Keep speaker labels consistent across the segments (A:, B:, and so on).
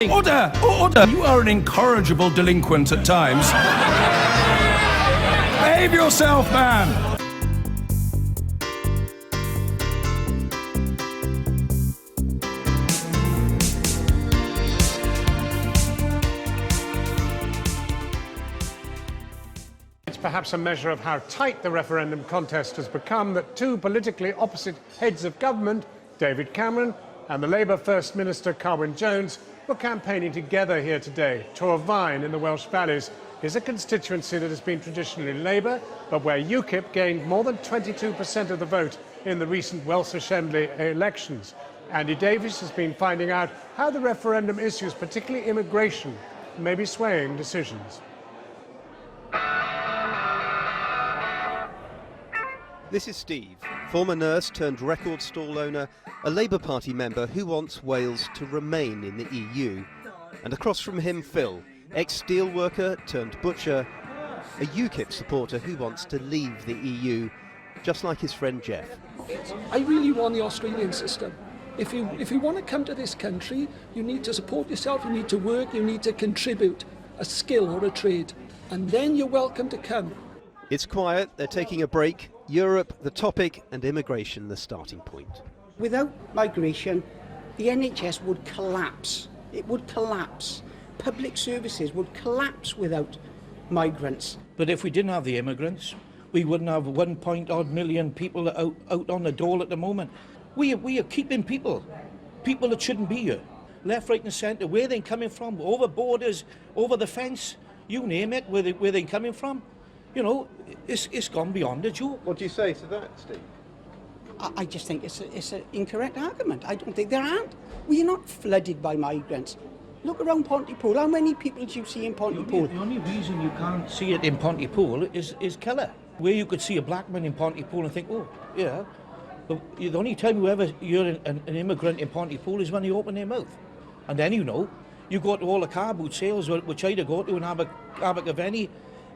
A: Order! Order! You are an incorrigible delinquent at times. Behave yourself, man!
B: It's perhaps a measure of how tight the referendum contest has become that two politically opposite heads of government, David Cameron and the Labour First Minister Carwyn Jones, were campaigning together here today. Torfaen in the Welsh Valleys is a constituency that has been traditionally Labour, but where UKIP gained more than 22% of the vote in the recent Welsh Assembly elections. Andy Davies has been finding out how the referendum issues, particularly immigration, may be swaying decisions.
C: This is Steve, former nurse turned record stall owner, a Labour Party member who wants Wales to remain in the EU. And across from him, Phil, ex-steelworker turned butcher, a UKIP supporter who wants to leave the EU, just like his friend Jeff.
D: I really want the Australian system. If you want to come to this country, you need to support yourself, you need to work, you need to contribute a skill or a trade, and then you're welcome to come.
C: It's quiet, they're taking a break. Europe, the topic, and immigration, the starting point.
E: Without migration, the NHS would collapse. It would collapse. Public services would collapse without migrants.
F: But if we didn't have the immigrants, we wouldn't have 1 million people out on the dole at the moment. We are keeping people that shouldn't be here. Left, right and centre, where they're coming from, over borders, over the fence, you name it, where they're coming from. You know, it's gone beyond a joke.
C: What do you say to that, Steve?
E: I just think it's an incorrect argument. I don't think there aren't. We're not flooded by migrants. Look around Pontypool. How many people do you see in Pontypool?
F: The only reason you can't see it in Pontypool is colour. Where you could see a black man in Pontypool and think, oh, yeah. But the only time you're an immigrant in Pontypool is when you open their mouth. And then you go to all the car boot sales, which I'd go to in Abergavenny,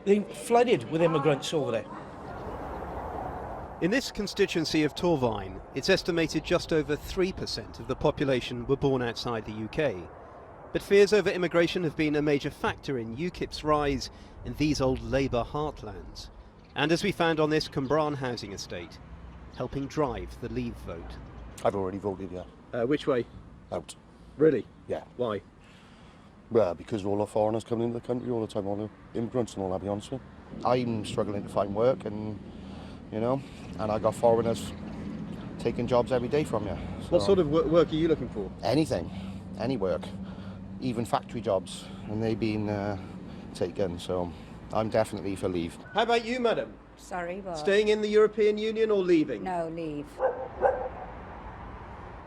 F: they're flooded with immigrants over there.
C: In this constituency of Torfaen, it's estimated just over 3% of the population were born outside the UK. But fears over immigration have been a major factor in UKIP's rise in these old Labour heartlands. And as we found on this Cwmbran housing estate, helping drive the Leave vote.
G: I've already voted, yeah.
C: Which way?
G: Out.
C: Really?
G: Yeah.
C: Why?
G: Well, because all the foreigners coming into the country all the time, all the immigrants and all, I'll be honest with you. I'm struggling to find work and, you know, and I got foreigners taking jobs every day from you. So
C: What sort of work are you looking for?
G: anything, any work, even factory jobs, and they've been taken, so I'm definitely for Leave.
C: How about you, madam?
H: Sorry, what?
C: Staying in the European Union or leaving?
H: No, leave.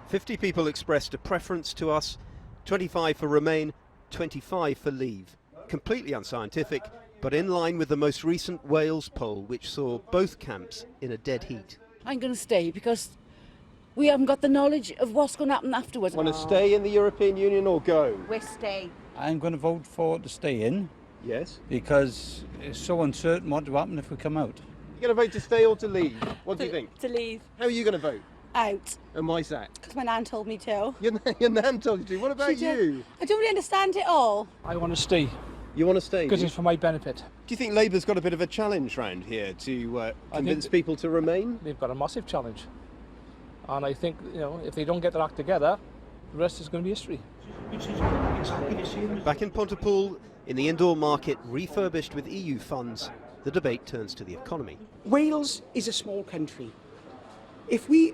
C: 50 people expressed a preference to us, 25 for Remain, 25 for Leave. Completely unscientific, but in line with the most recent Wales poll, which saw both camps in a dead heat.
I: I'm going to stay because we haven't got the knowledge of what's going to happen afterwards.
C: Want to stay in the European Union or go?
H: We stay.
J: I'm going to vote for to stay in
C: Yes.
J: because it's so uncertain what will happen if we come out.
C: You're going to vote to stay or to leave? What do you think?
H: To leave.
C: How are you going to vote?
H: Out.
C: And why's that?
H: Because my nan told me to.
C: Your nan told you to. What about
H: She did.
C: you?
H: I don't really understand it all.
D: I want to stay
C: You want to stay?
D: because
C: Do
D: it's for my benefit.
C: you think Labour's got a bit of a challenge round here to convince people to remain?
D: They've got a massive challenge. And I think, you know, if they don't get their act together, the rest is going to be history.
F: Which is exactly the same.
C: Back in Pontypool, in the indoor market refurbished with EU funds, the debate turns to the economy.
E: Wales is a small country. If the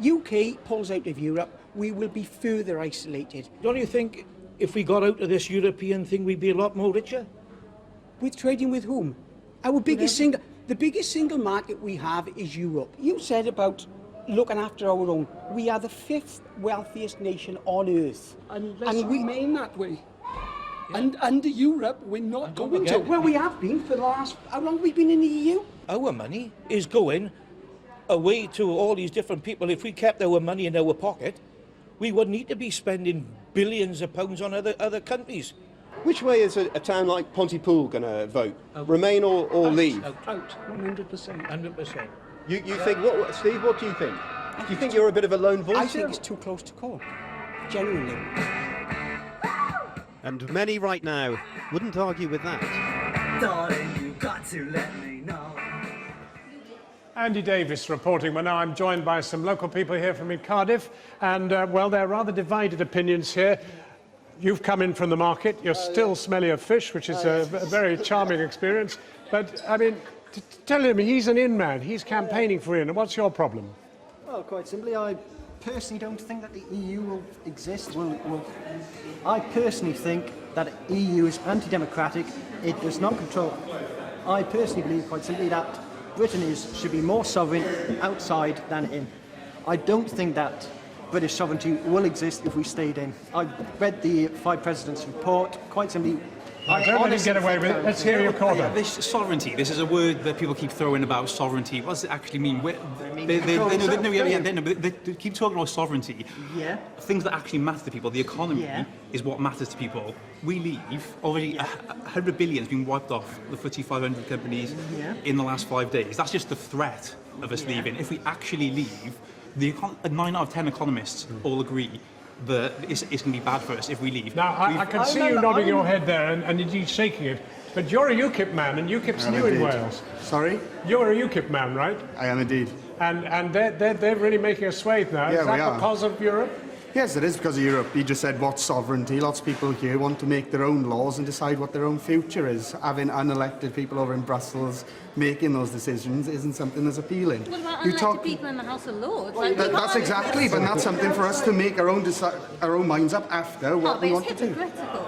E: UK pulls out of Europe, we will be further isolated.
F: Don't you think if we got out of this European thing, we'd be a lot more richer?
E: We're trading with whom? The biggest single market we have is Europe. You said about looking after our own. We are the 5th wealthiest nation on earth.
D: And let's remain that way. And under Europe, we're not going to.
E: Well, we have been for the last... How long have we been in the EU?
F: Our money is going away to all these different people. If we kept our money in our pocket, we wouldn't need to be spending billions of pounds on other countries.
C: Which way is a town like Pontypool going to vote? Remain or leave?
D: Out, 100%.
F: 100%.
C: You think, Steve, what do you think? Do you think you're a bit of a lone voice
E: I
C: here?
E: think it's too close to call, genuinely.
C: And many right now wouldn't argue with that.
K: Darling, you got to let me know.
B: Andy Davis reporting. Well, now I'm joined by some local people here from Cardiff, and well, there are rather divided opinions here. You've come in from the market. You're still smelly of fish, which is a very charming experience. But I mean, tell him he's an in man. He's campaigning for in. And what's your problem?
L: Well, quite simply, I personally don't think that the EU will exist. I personally think that the EU is anti-democratic. It does not control. I personally believe, quite simply, that Britain should be more sovereign outside than in. I don't think that British sovereignty will exist if we stayed in. I read the 5 Presidents' report. Quite simply,
B: I don't let him get away with it. Let's hear your corner.
M: This sovereignty, this is a word that people keep throwing about sovereignty. What does it actually mean? They keep talking about sovereignty.
L: Yeah.
M: Things that actually matter to people, the economy is what matters to people. We leave, already 100 billion has been wiped off the FTSE 500 companies in the last 5 days. That's just the threat of us leaving. If we actually leave, 9 out of 10 economists all agree that it's going to be bad for us if we leave.
B: Now, I can see you nodding your head there and indeed shaking it, but you're a UKIP man, and UKIP's new in Wales.
N: Sorry?
B: You're a UKIP man, right?
N: I am indeed.
B: And they're really making a swathe now.
N: Yeah,
B: is that because of Europe?
N: Yes, it is because of Europe. You just said, what sovereignty? Lots of people here want to make their own laws and decide what their own future is. Having unelected people over in Brussels making those decisions isn't something that's appealing.
H: What about unelected people in the House of Lords?
N: Well, that's exactly, but that's something for us to make our own minds up after what we want to do.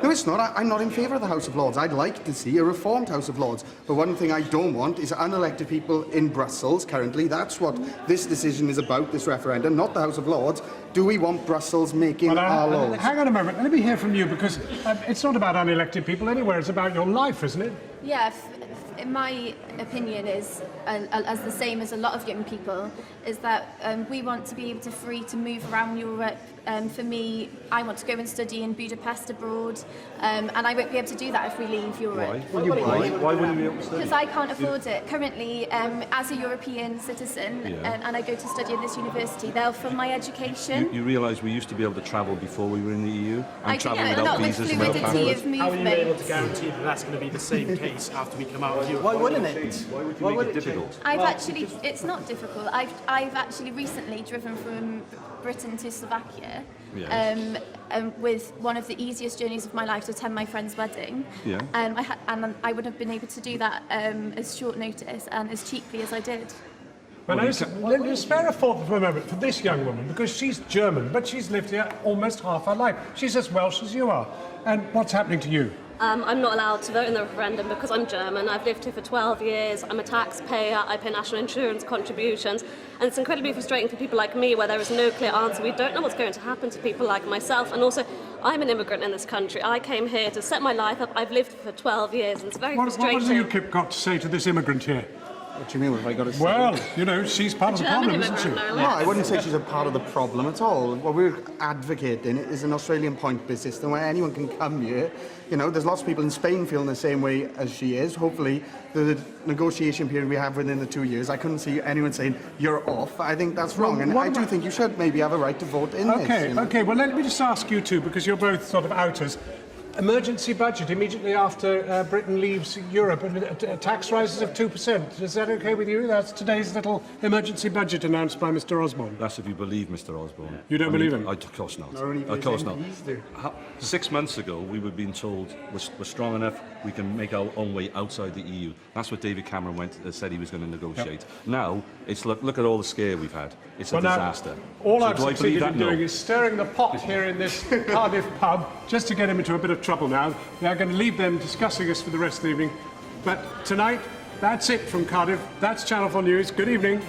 N: No, it's not. I'm not in favour of the House of Lords. I'd like to see a reformed House of Lords. But one thing I don't want is unelected people in Brussels currently. That's what this decision is about, this referendum, not the House of Lords. Do we want Brussels making our laws?
B: Hang on a moment. Let me hear from you, because it's not about unelected people anywhere. It's about your life, isn't it?
O: Yeah, in my opinion is, as the same as a lot of young people, is that we want to be able to free to move around Europe. For me, I want to go and study in Budapest abroad, and I won't be able to do that if we leave Europe.
P: Why wouldn't you be able to study?
O: Because I can't afford it. Currently, as a European citizen, and I go to study in this university, they'll fund my education.
P: You realise we used to be able to travel before we were in the EU?
O: I do, not with fluidity of movement.
Q: How are you able to guarantee that that's going to be the same case after we come out of Europe?
L: Why wouldn't it?
P: Why would you make it difficult?
O: It's not difficult. I've actually recently driven from Britain to Slovakia, with one of the easiest journeys of my life to attend my friend's wedding.
P: Yeah.
O: And I would have been able to do that as short notice and as cheaply as I did.
B: Well, let's spare a thought for a moment for this young woman, because she's German, but she's lived here almost half her life. She's as Welsh as you are. And what's happening to you?
R: I'm not allowed to vote in the referendum because I'm German. I've lived here for 12 years. I'm a taxpayer. I pay national insurance contributions. And it's incredibly frustrating for people like me where there is no clear answer. We don't know what's going to happen to people like myself. And also, I'm an immigrant in this country. I came here to set my life up. I've lived for 12 years, and it's very frustrating.
B: What has UKIP got to say to this immigrant here?
N: What do you mean, what have I got to say?
B: Well, you know, she's part of the problem, isn't she?
N: No, I wouldn't say she's a part of the problem at all. What we're advocating is an Australian point-based system where anyone can come here. You know, there's lots of people in Spain feeling the same way as she is. Hopefully, the negotiation period we have within the 2 years, I couldn't see anyone saying, you're off. I think that's wrong, and I do think you should maybe have a right to vote in this. You know? Okay, well, let me just ask you two, because you're both sort of outers. Emergency budget immediately after Britain leaves Europe, and tax rises of 2%. Is that okay with you? That's today's little emergency budget announced by Mr. Osborne.
P: That's if you believe Mr. Osborne.
B: You don't believe him?
P: Of course not. Of course not. 6 months ago, we were being told we're strong enough, we can make our own way outside the EU. That's what David Cameron said he was going to negotiate. Yep. Now, it's look at all the scare we've had. It's a disaster.
B: All I've succeeded in doing is stirring the pot here in this Cardiff pub, just to get him into a bit of trouble now. We are going to leave them discussing us for the rest of the evening. But tonight, that's it from Cardiff. That's Channel 4 News. Good evening.